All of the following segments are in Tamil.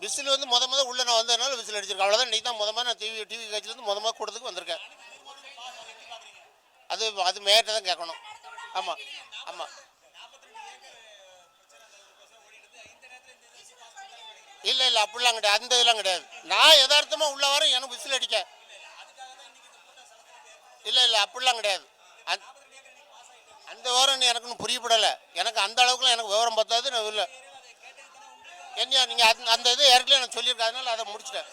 விசில் வந்து முத உள்ள நான் வந்ததுனால விசில் அடிச்சிருக்கேன், அவ்வளோதான். இன்னைக்கு தான் நான் டிவி காட்சிலேருந்து முத கூட்டத்துக்கு வந்திருக்கேன். அது மேட்ட தான் கேட்கணும். ஆமாம் ஆமாம். இல்லை அப்படிலாம் கிடையாது, அந்த இதெல்லாம் கிடையாது. நான் யதார்த்தமாக உள்ள வரேன், எனக்கு விசில் அடிக்க. இல்லை அப்படிலாம் கிடையாது. அந்த விவரம் எனக்குன்னு புரியப்படலை. எனக்கு அந்த அளவுக்குலாம் எனக்கு விவரம் பார்த்தாது. நான் இல்லை என்ன நீங்கள் அந்த இது ஏற்கனவே எனக்கு சொல்லியிருக்கேன், அதனால அதை முடிச்சிட்டேன்.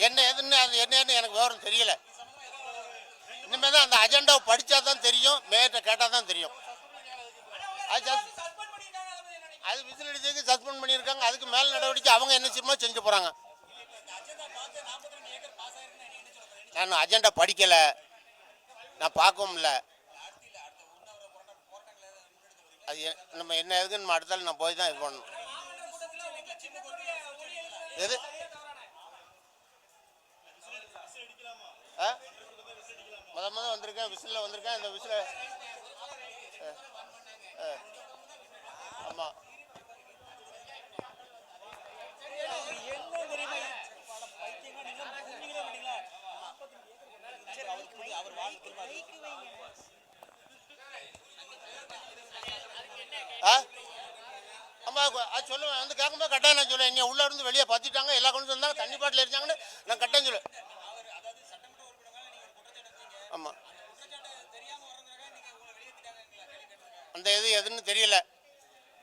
என்ன எதுன்னு அது என்னன்னு எனக்கு விவரம் தெரியல. இனிமேல் தான் அந்த அஜெண்டாவை படித்தா தான் தெரியும், மேயர்கிட்ட கேட்டால் தான் தெரியும். அது விசில் அடிச்சதுக்கு சஸ்பெண்ட் பண்ணியிருக்காங்க. அதுக்கு மேல் நடவடிக்கை அவங்க என்ன செய்யுமோ செஞ்சு போகிறாங்க. நான் அஜெண்டா படிக்கலை, நான் பார்க்கவும் இல்லை. அது நம்ம என்ன எதுக்குன்னு நம்ம அடுத்தாலும் நான் போய் தான் இது பண்ணணும். எது முத வந்திருக்கேன், விசிலில் வந்திருக்கேன். இந்த விசில ஆமாம் அது சொல்லுவேன். வந்து கேட்கும்போது கரெக்டாக நான் சொல்லுவேன். நீ உள்ளே இருந்து வெளியே பார்த்துட்டாங்க, எல்லா கொண்டு வந்தாங்க, தண்ணி பாட்டில் எரிஞ்சாங்கன்னு நான் கரெக்டாக சொல்லுவேன். ஆமாம், அந்த எதுன்னு தெரியல,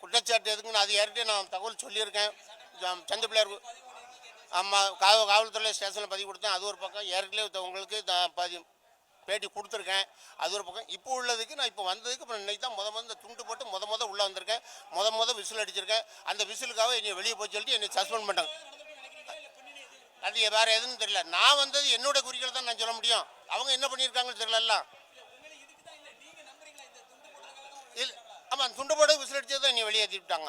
குற்றச்சாட்டு எதுக்குன்னு அது ஏற்கனவே நான் தகவல் சொல்லியிருக்கேன். சந்த பிள்ளையார் ஆமாம், காவல்துறை ஸ்டேஷனில் பதிவு கொடுத்தேன். அது ஒரு பக்கம். ஏற்கனவே உங்களுக்கு பேட்டி கொடுத்துருக்கேன். அது ஒரு பக்கம். இப்போ உள்ளதுக்கு நான் இப்போ வந்ததுக்கு அப்புறம் இன்னைக்கு தான் இந்த துண்டு போட்டு முத உள்ளே வந்திருக்கேன். முத விசில் அடிச்சிருக்கேன். அந்த விசிலுக்காக என்னை வெளியே போய் சொல்லிட்டு என்னை சஸ்பெண்ட் பண்ணிட்டாங்க. அது வேறு எதுன்னு தெரியல. நான் வந்தது என்னோட குறிகள் தான் நான் சொல்ல முடியும். அவங்க என்ன பண்ணியிருக்காங்கன்னு தெரியல. இல்லை ஆமாம், துண்டு போட்டு விசில் அடிச்சது தான் என்னை வெளியேற்றி விட்டாங்க.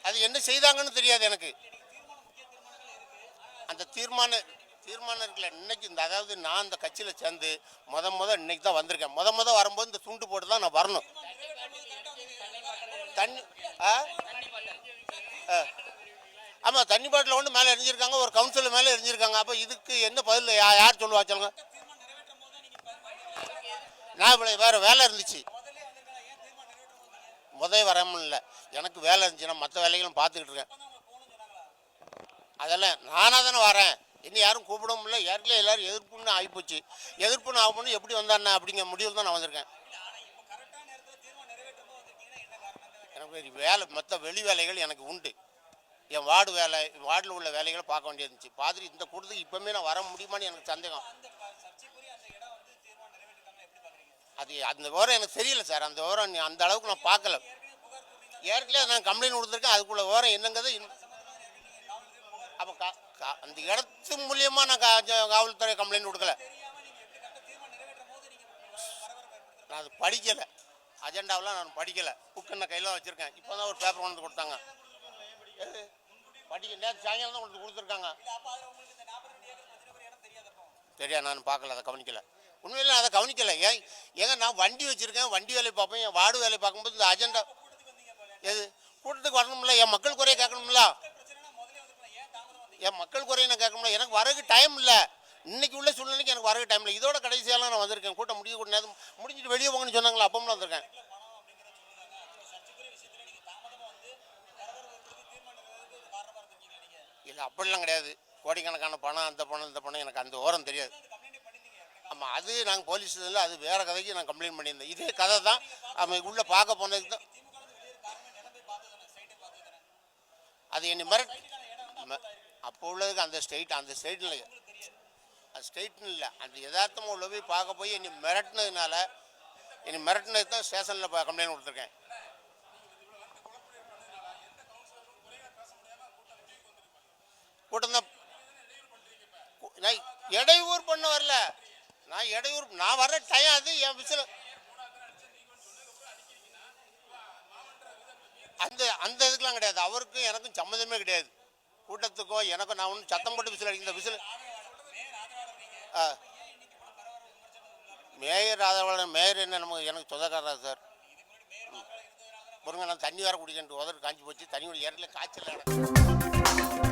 அது என்ன செய்தாங்கன்னு தெரியாது எனக்கு. அந்த தீர்மானம் இருக்குல்ல, இன்னைக்கு இந்த அதாவது நான் இந்த கட்சியில் சேர்ந்து இன்னைக்கு தான் வந்திருக்கேன். முத வரும்போது இந்த துண்டு போட்டு தான் நான் வரணும். தண்ணி ஆமாம், தண்ணி பாட்டில் கொண்டு மேலே எரிஞ்சிருக்காங்க, ஒரு கவுன்சிலர் மேலே எரிஞ்சிருக்காங்க. அப்போ இதுக்கு என்ன பதில் யார் சொல்லுவா சொல்லுங்க? நான் இவ்வளோ வேறு வேலை இருந்துச்சு, வரமும் இல்லை. எனக்கு வேலை இருந்துச்சுன்னா மற்ற வேலைகளும் பார்த்துக்கிட்டு இருக்கேன். அதெல்லாம் நானாக தானே வரேன், இன்னும் யாரும் கூப்பிடவும் இல்லை. ஏற்கனவே எல்லோரும் எதிர்ப்புன்னு ஆகிப்போச்சு. எதிர்ப்புன்னு ஆகணும்னு எப்படி வந்தானே அப்படிங்கிற முடிவில் தான் நான் வந்திருக்கேன். எனக்கு வேலை மற்ற வெளி வேலைகள் எனக்கு உண்டு. என் வார்டில் உள்ள வேலைகளை பார்க்க வேண்டியது இருந்துச்சு. பார்த்துட்டு இந்த கூட்டத்துக்கு இப்போவுமே நான் வர முடியுமான்னு எனக்கு சந்தேகம். அது அந்த விவரம் எனக்கு தெரியல சார். அந்த விவரம் அந்த அளவுக்கு நான் பார்க்கல. ஏற்கனவே நான் கம்ப்ளைண்ட் கொடுத்துருக்கேன். அதுக்குள்ள விவரம் என்னங்கிறது அப்போ அந்த இடத்து மூலியமாக நான் காவல்துறை கம்ப்ளைண்ட் கொடுக்கல. நான் அது படிக்கலை, அஜெண்டாவெலாம் நான் படிக்கலை. புக்கு நான் கையில் வச்சுருக்கேன். இப்போ தான் ஒரு பேப்பர் கொண்டு கொடுத்தாங்க. நேற்று சாயங்காலம் தான் கொடுத்துருக்காங்க. தெரியாது, நான் பார்க்கல, அதை கவனிக்கலை. உண்மையிலே அதை கவனிக்கலை. ஏங்க நான் வண்டி வச்சுருக்கேன், வண்டி வேலையை பார்ப்பேன். என் வார்டு வேலையை பார்க்கும்போது இந்த அஜெண்டா கூட்டத்துக்கு வரணும்ல, என் மக்கள் குறைய கேட்கணும்ல. என் மக்கள் குறைய நான் கேட்கணும்ல. எனக்கு வரதுக்கு டைம் இல்லை. இன்னைக்கு உள்ள சூழ்நிலைக்கு எனக்கு வரதுக்கு டைம் இல்லை. இதோட கடைசியெல்லாம் நான் வந்திருக்கேன். கூட்டம் முடிஞ்சிட்டு வெளியே போங்கன்னு சொன்னாங்களா, அப்பவும் வந்திருக்கேன். இல்லை அப்படிலாம் கிடையாது. கோடிக்கணக்கான பணம், அந்த பணம் இந்த பணம், எனக்கு அந்த ஓரம் தெரியாது. ஆமாம், அது நாங்கள் போலீஸ் இதில் அது வேறு கதைக்கு நான் கம்ப்ளைண்ட் பண்ணியிருந்தேன். இதே கதை தான் அவன் உள்ளே பார்க்க போனதுக்கு தான். அது என்னை அப்போ உள்ளதுக்கு அந்த ஸ்டேட்டில் அது ஸ்டேட்னு இல்லை, அந்த யதார்த்தமாக உள்ள போய் பார்க்க போய் என்னை மிரட்டினதுக்கு தான் ஸ்டேஷனில் கம்ப்ளைண்ட் கொடுத்துருக்கேன். கூட்டம் தான் நான் இடையூறு பண்ண வரல. நான் வர்ற டைம் அது என் விசில் அந்த இதுக்கெல்லாம் கிடையாது. அவருக்கும் எனக்கும் சம்மந்தமே கிடையாது. கூட்டத்துக்கும் எனக்கும் நான் ஒன்றும் சத்தம் போட்டு விசில் அடிக்கிற விசில் மேயர் ஆதரவாளர் மேயர் என்ன எனக்கு சொந்தக்காரரா சார்? முருங்க நான் தண்ணி வேறு குடிக்கிட்டு உதறு காஞ்சி போச்சு, தண்ணி ஏரியில் காய்ச்சல்